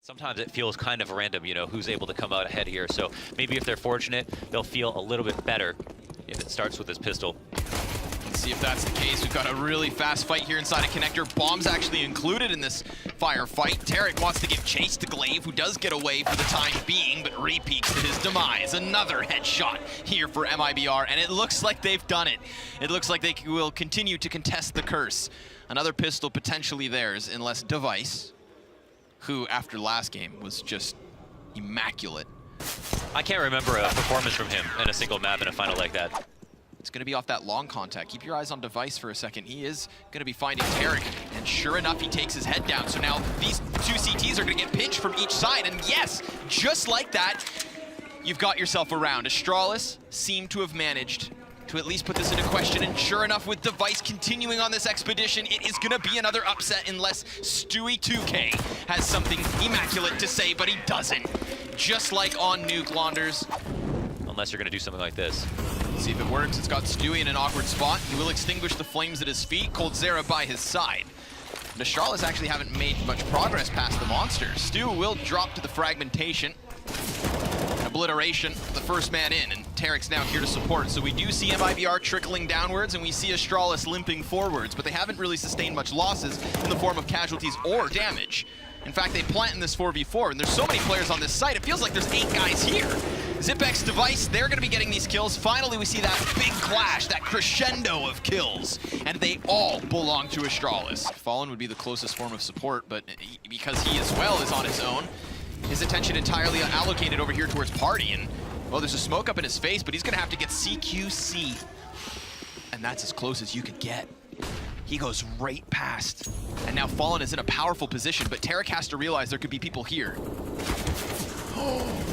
Sometimes it feels kind of random, you know, who's able to come out ahead here. So maybe if they're fortunate, they'll feel a little bit better if it starts with this pistol. Let's see if that's the case. We've got a really fast fight here inside a connector. Bombs actually included in this firefight. Tarek wants to give chase to Glaive, who does get away for the time being, but repeats to his demise. Another headshot here for Mibr, and it looks like they've done it. It looks like they will continue to contest the curse. Another pistol potentially theirs, unless Device, who after last game was just immaculate. I can't remember a performance from him in a single map in a final like that. It's going to be off that long contact. Keep your eyes on Device for a second. He is going to be finding Tarek, and sure enough, he takes his head down. So now these two CTs are going to get pinched from each side, and yes, just like that, you've got yourself a round. Astralis seemed to have managed to at least put this into question, and sure enough, with Device continuing on this expedition, it is going to be another upset unless Stewie2K has something immaculate to say, but he doesn't. Just like on Nuke Launders. Unless you're going to do something like this. See if it works. It's got Stewie in an awkward spot. He will extinguish the flames at his feet. coldzera by his side. The Astralis actually haven't made much progress past the monster. Stu will drop to the fragmentation. Obliteration, the first man in, and Tarek's now here to support. So we do see Mibr trickling downwards, and we see Astralis limping forwards, but they haven't really sustained much losses in the form of casualties or damage. In fact, they plant in this 4v4, and there's so many players on this site, it feels like there's 8 guys here. Xyp9x, Device, they're gonna be getting these kills. Finally, we see that big clash, that crescendo of kills, and they all belong to Astralis. Fallen would be the closest form of support, but because he as well is on his own, his attention entirely allocated over here towards Party, and well, there's a smoke up in his face, but he's gonna have to get CQC, and that's as close as you could get. He goes right past, and now Fallen is in a powerful position, but Tarek has to realize there could be people here.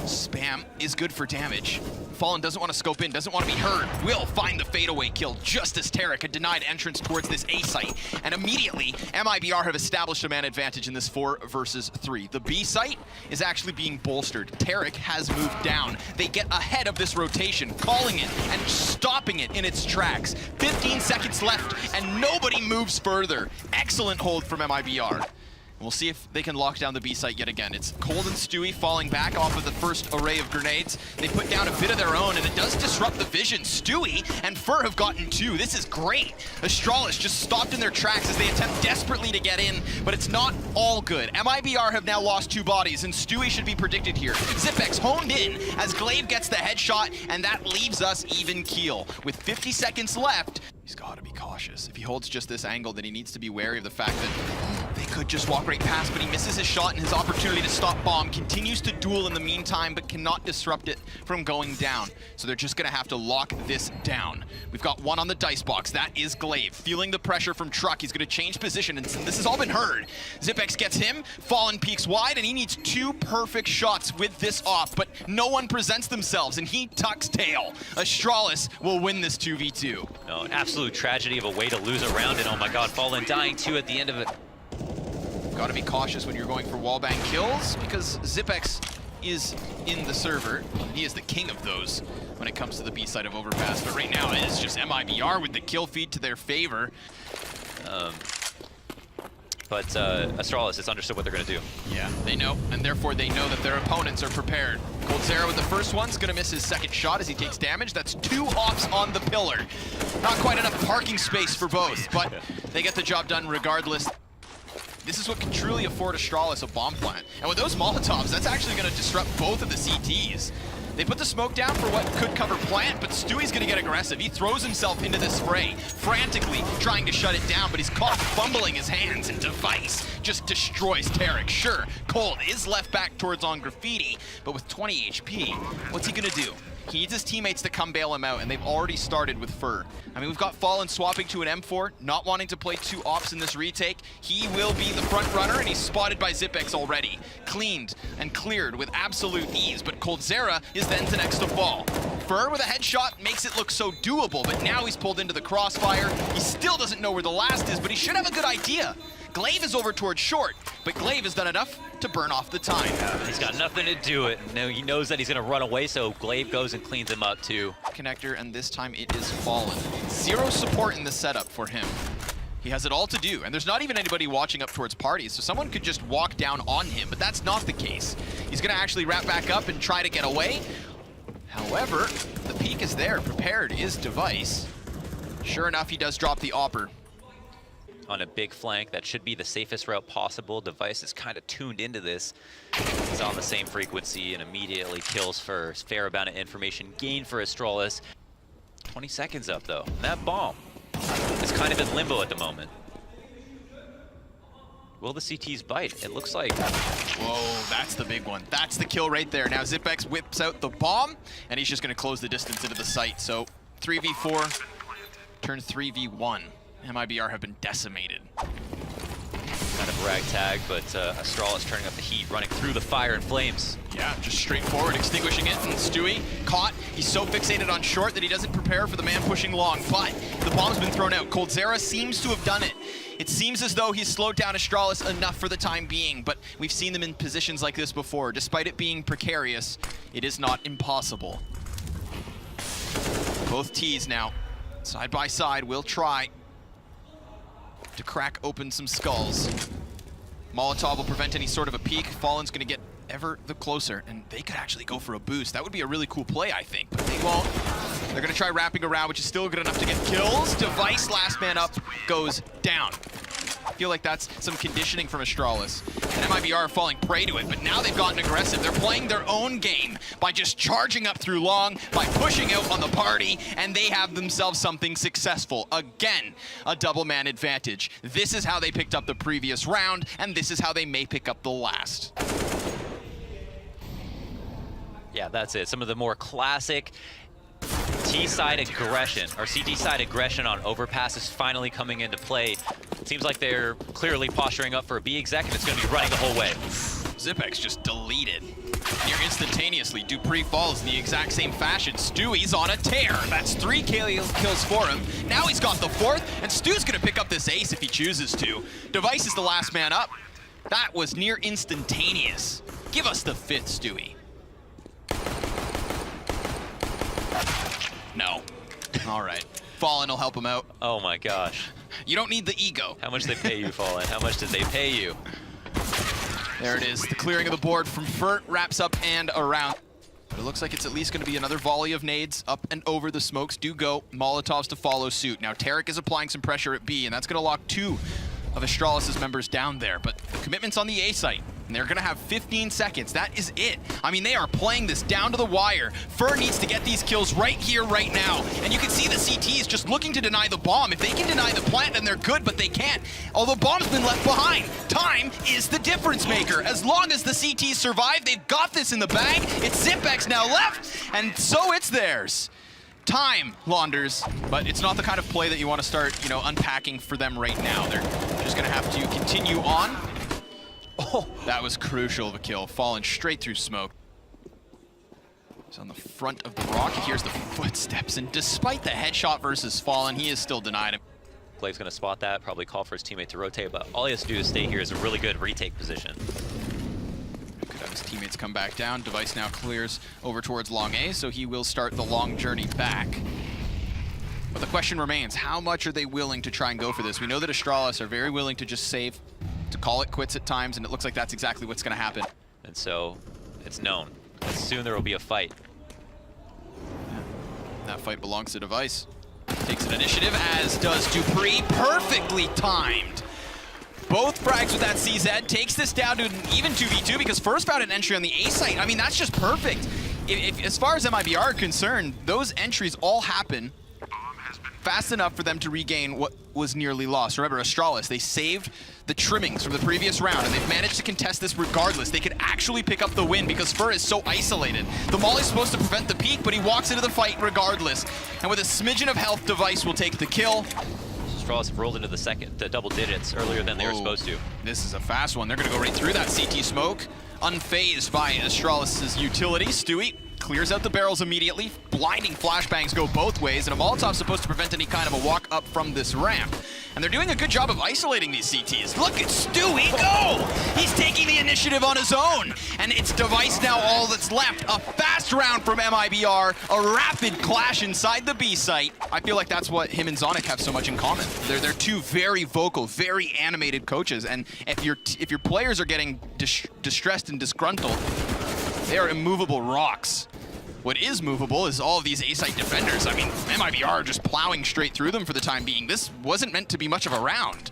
Spam is good for damage. Fallen doesn't want to scope in, doesn't want to be heard. Will find the fadeaway kill just as Tarek had denied entrance towards this A site. And immediately, Mibr have established a man advantage in this 4 versus 3. The B site is actually being bolstered. Tarek has moved down. They get ahead of this rotation, calling it and stopping it in its tracks. 15 seconds left, and nobody moves further. Excellent hold from Mibr. We'll see if they can lock down the B site yet again. It's Cold and Stewie falling back off of the first array of grenades. They put down a bit of their own, and it does disrupt the vision. Stewie and Fur have gotten 2. This is great. Astralis just stopped in their tracks as they attempt desperately to get in, but it's not all good. Mibr have now lost 2 bodies, and Stewie should be predicted here. Xyp9x honed in as Glaive gets the headshot, and that leaves us even keel. With 50 seconds left, he's got to be cautious. If he holds just this angle, then he needs to be wary of the fact that they could just walk right past, but he misses his shot, and his opportunity to stop bomb continues to duel in the meantime, but cannot disrupt it from going down. So they're just gonna have to lock this down. We've got 1 on the dice box. That is Glaive. Feeling the pressure from Truck, he's gonna change position, and this has all been heard. Xyp9x gets him, Fallen peeks wide, and he needs 2 perfect shots with this off, but no one presents themselves, and he tucks tail. Astralis will win this 2v2. No, an absolute tragedy of a way to lose a round, and oh my god, Fallen dying too at the end of it. Gotta be cautious when you're going for wallbang kills, because Xyp9x is in the server. He is the king of those when it comes to the B side of Overpass, but right now it is just Mibr with the kill feed to their favor. But Astralis, it's understood what they're gonna do. Yeah, they know, and therefore they know that their opponents are prepared. coldzera with the first one's gonna miss his second shot as he takes damage. That's 2 offs on the pillar. Not quite enough parking space for both, but they get the job done regardless. This is what can truly afford Astralis a bomb plant. And with those Molotovs, that's actually gonna disrupt both of the CTs. They put the smoke down for what could cover plant, but Stewie's gonna get aggressive. He throws himself into this fray, frantically trying to shut it down, but he's caught fumbling his hands, and Device just destroys Tarek. Sure, Cold is left back towards on Graffiti, but with 20 HP, what's he gonna do? He needs his teammates to come bail him out, and they've already started with Fur. I mean, we've got Fallen swapping to an M4, not wanting to play 2 ops in this retake. He will be the front runner, and he's spotted by Xyp9x already. Cleaned and cleared with absolute ease, but coldzera is then to next to fall. Fur with a headshot makes it look so doable, but now he's pulled into the crossfire. He still doesn't know where the last is, but he should have a good idea. Glaive is over towards short, but Glaive has done enough to burn off the time. He's got nothing to do it. No, he knows that he's gonna run away, so Glaive goes and cleans him up too. Connector, and this time it is Fallen. 0 support in the setup for him. He has it all to do, and there's not even anybody watching up towards parties, so someone could just walk down on him, but that's not the case. He's gonna actually wrap back up and try to get away. However, the peek is there. Prepared is Device. Sure enough, he does drop the Opper. On a big flank, that should be the safest route possible. Device is kind of tuned into this. He's on the same frequency and immediately kills first. Fair amount of information gained for Astralis. 20 seconds up though. And that bomb is kind of in limbo at the moment. Will the CTs bite? It looks like... Whoa, that's the big one. That's the kill right there. Now Zipex whips out the bomb, and he's just going to close the distance into the site. So 3v4 turns 3v1. MIBR have been decimated. Kind of ragtag, but Astralis turning up the heat, running through the fire and flames. Yeah, just straightforward, extinguishing it, and Stewie caught. He's so fixated on short that he doesn't prepare for the man pushing long, but the bomb's been thrown out. Coldzera seems to have done it. It seems as though he's slowed down Astralis enough for the time being, but we've seen them in positions like this before. Despite it being precarious, it is not impossible. Both T's now, side by side, will try to crack open some skulls. Molotov will prevent any sort of a peek. Fallen's gonna get ever the closer, and they could actually go for a boost. That would be a really cool play, I think, but they won't. They're gonna try wrapping around, which is still good enough to get kills. Device, last man up, goes down. I feel like that's some conditioning from Astralis. And MIBR are falling prey to it, but now they've gotten aggressive. They're playing their own game by just charging up through long, by pushing out on the party, and they have themselves something successful. Again, a double man advantage. This is how they picked up the previous round, and this is how they may pick up the last. Yeah, that's it. Some of the more classic T-side aggression, or CT-side aggression on overpass is finally coming into play. It seems like they're clearly posturing up for a B exec, and it's going to be running the whole way. Zipex just deleted near instantaneously. Dupree falls in the exact same fashion. Stewie's on a tear. That's 3 kills for him. Now he's got the 4th, and Stu's going to pick up this ace if he chooses to. Device is the last man up. That was near instantaneous. Give us the 5th, Stewie. No. All right. Fallen will help him out. Oh my gosh. You don't need the ego. How much did they pay you, Fallen? How much did they pay you? There it is. The clearing of the board from Furt wraps up and around. But it looks like it's at least going to be another volley of nades up and over. The smokes do go. Molotovs to follow suit. Now Tarek is applying some pressure at B, and that's going to lock 2 of Astralis' members down there. But the commitment's on the A site, and they're going to have 15 seconds. That is it. I mean, they are playing this down to the wire. Fur needs to get these kills right here, right now. And you can see the CTs just looking to deny the bomb. If they can deny the plant, then they're good, but they can't. Although bomb's been left behind. Time is the difference maker. As long as the CTs survive, they've got this in the bag. It's Zipex now left, and so it's theirs. Time, Launders, but it's not the kind of play that you want to start, unpacking for them right now. They're just going to have to continue on. Oh, that was crucial of a kill. Fallen straight through smoke. He's on the front of the rock. He hears the footsteps, and despite the headshot versus Fallen, he is still denied him. Blake's going to spot that, probably call for his teammate to rotate, but all he has to do is stay here is a really good retake position. Could have his teammates come back down. Device now clears over towards long A, so he will start the long journey back. But the question remains, how much are they willing to try and go for this? We know that Astralis are very willing to just save, to call it quits at times, and it looks like that's exactly what's going to happen. And so, it's known. Soon there will be a fight. Yeah. That fight belongs to Device. Takes an initiative, as does Dupree. Perfectly timed. Both frags with that CZ, takes this down to an even 2v2 because first found an entry on the A site. I mean, that's just perfect. As far as MIBR are concerned, those entries all happen fast enough for them to regain what was nearly lost. Remember, Astralis, they saved the trimmings from the previous round, and they've managed to contest this regardless. They could actually pick up the win because Fur is so isolated. The Molly's supposed to prevent the peak, but he walks into the fight regardless. And with a smidgen of health, Device will take the kill. Astralis rolled into the double digits earlier than they were supposed to. This is a fast one. They're going to go right through that CT smoke. Unfazed by Astralis' utility. Stewie clears out the barrels immediately. Blinding flashbangs go both ways, and a Molotov's supposed to prevent any kind of a walk up from this ramp. And they're doing a good job of isolating these CTs. Look at Stewie go! He's taking the initiative on his own, and it's Device now all that's left. A fast round from MIBR, a rapid clash inside the B site. I feel like that's what him and Zonic have so much in common. They're two very vocal, very animated coaches, and if your players are getting distressed and disgruntled, they are immovable rocks. What is movable is all of these A-site defenders. I mean, MIBR are just plowing straight through them for the time being. This wasn't meant to be much of a round.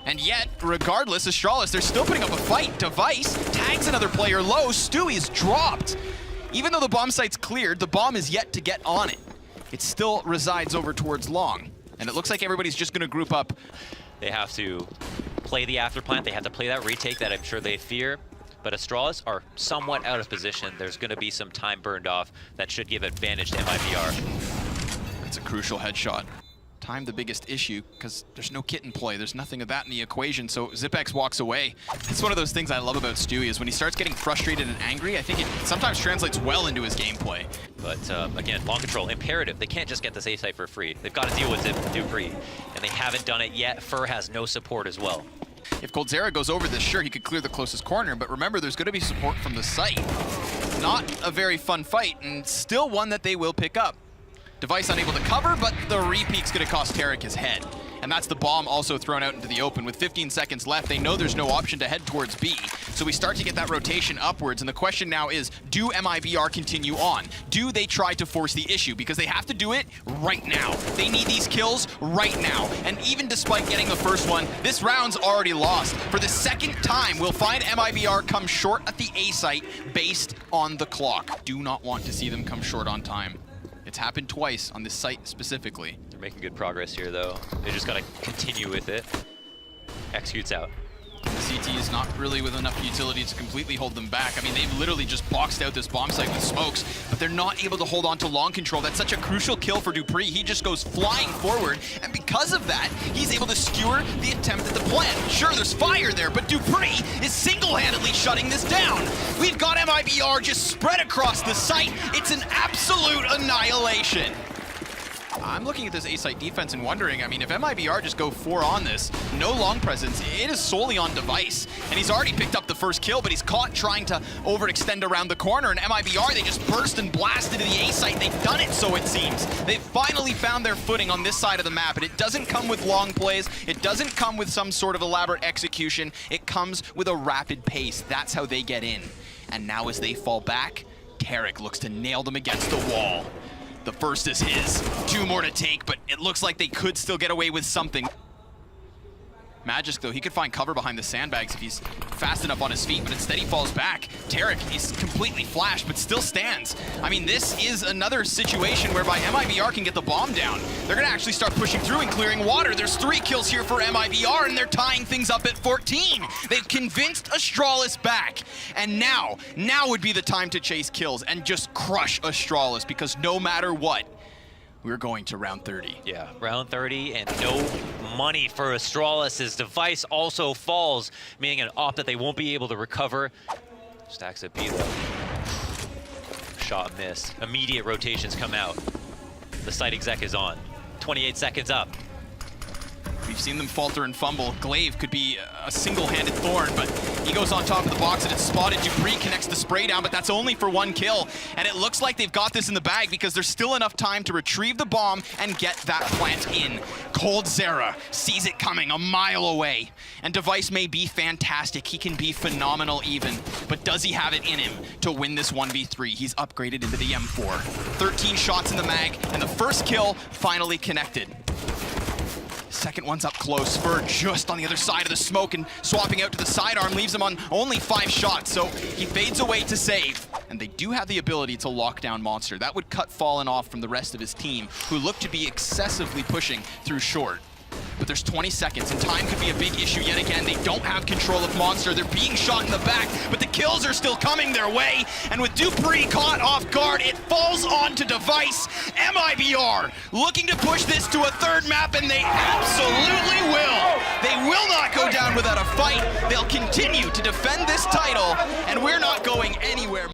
And yet, regardless, Astralis, they're still putting up a fight. Device tags another player low. Stewie is dropped. Even though the bomb site's cleared, the bomb is yet to get on it. It still resides over towards long. And it looks like everybody's just going to group up. They have to play the afterplant. They have to play that retake that I'm sure they fear. But Astralis are somewhat out of position. There's going to be some time burned off that should give advantage to MIBR. That's a crucial headshot. Time the biggest issue, because there's no kit in play. There's nothing of that in the equation, so Zipex walks away. It's one of those things I love about Stewie is when he starts getting frustrated and angry, I think it sometimes translates well into his gameplay. But again, long control, imperative. They can't just get this A site for free. They've got to deal with Dupree, and they haven't done it yet. Fur has no support as well. If Coldzera goes over this, sure, he could clear the closest corner, but remember, there's going to be support from the site. Not a very fun fight, and still one that they will pick up. Device unable to cover, but the repeat's going to cost Tarek his head. And that's the bomb also thrown out into the open. With 15 seconds left, they know there's no option to head towards B. So we start to get that rotation upwards, and the question now is, do MIBR continue on? Do they try to force the issue? Because they have to do it right now. They need these kills right now. And even despite getting the first one, this round's already lost. For the second time, we'll find MIBR come short at the A site based on the clock. Do not want to see them come short on time. It's happened twice on this site specifically. They're making good progress here, though. They just got to continue with it. Executes out. The CT is not really with enough utility to completely hold them back. I mean, they've literally just boxed out this bomb site with smokes, but they're not able to hold on to long control. That's such a crucial kill for Dupree. He just goes flying forward, and because of that, he's able to skewer the attempt at the plant. Sure, there's fire there, but Dupree is single-handedly shutting this down. We've got MIBR just spread across the site. It's an absolute annihilation. I'm looking at this A-site defense and wondering, I mean, if MIBR just go 4 on this, no long presence, it is solely on Device. And he's already picked up the first kill, but he's caught trying to overextend around the corner, and MIBR, they just burst and blast into the A-site. They've done it, so it seems. They've finally found their footing on this side of the map, and it doesn't come with long plays. It doesn't come with some sort of elaborate execution. It comes with a rapid pace. That's how they get in. And now as they fall back, Tarek looks to nail them against the wall. The first is his. 2 more to take, but it looks like they could still get away with something. Magisk, though, he could find cover behind the sandbags if he's fast enough on his feet, but instead he falls back. Tarek is completely flashed, but still stands. I mean, this is another situation whereby MIBR can get the bomb down. They're going to actually start pushing through and clearing water. There's 3 kills here for MIBR, and they're tying things up at 14. They've convinced Astralis back. And now would be the time to chase kills and just crush Astralis, because no matter what, we're going to round 30. Yeah, round 30 and no money for Astralis. His Device also falls, meaning an op that they won't be able to recover. Stacks at B though. Shot missed. Immediate rotations come out. The site exec is on. 28 seconds up. We've seen them falter and fumble. Glaive could be a single-handed thorn, but he goes on top of the box and it's spotted. Dupree connects the spray down, but that's only for 1 kill. And it looks like they've got this in the bag because there's still enough time to retrieve the bomb and get that plant in. Coldzera sees it coming a mile away. And Device may be fantastic. He can be phenomenal even. But does he have it in him to win this 1v3? He's upgraded into the M4. 13 shots in the mag, and the first kill finally connected. Second one's up close. Fur just on the other side of the smoke, and swapping out to the sidearm leaves him on only 5 shots, so he fades away to save. And they do have the ability to lock down Monster. That would cut Fallen off from the rest of his team, who look to be excessively pushing through short. But there's 20 seconds, and time could be a big issue yet again. They don't have control of Monster. They're being shot in the back, but the kills are still coming their way. And with Dupree caught off guard, it falls onto Device. MIBR looking to push this to a 3rd map, and they absolutely will. They will not go down without a fight. They'll continue to defend this title, and we're not going anywhere.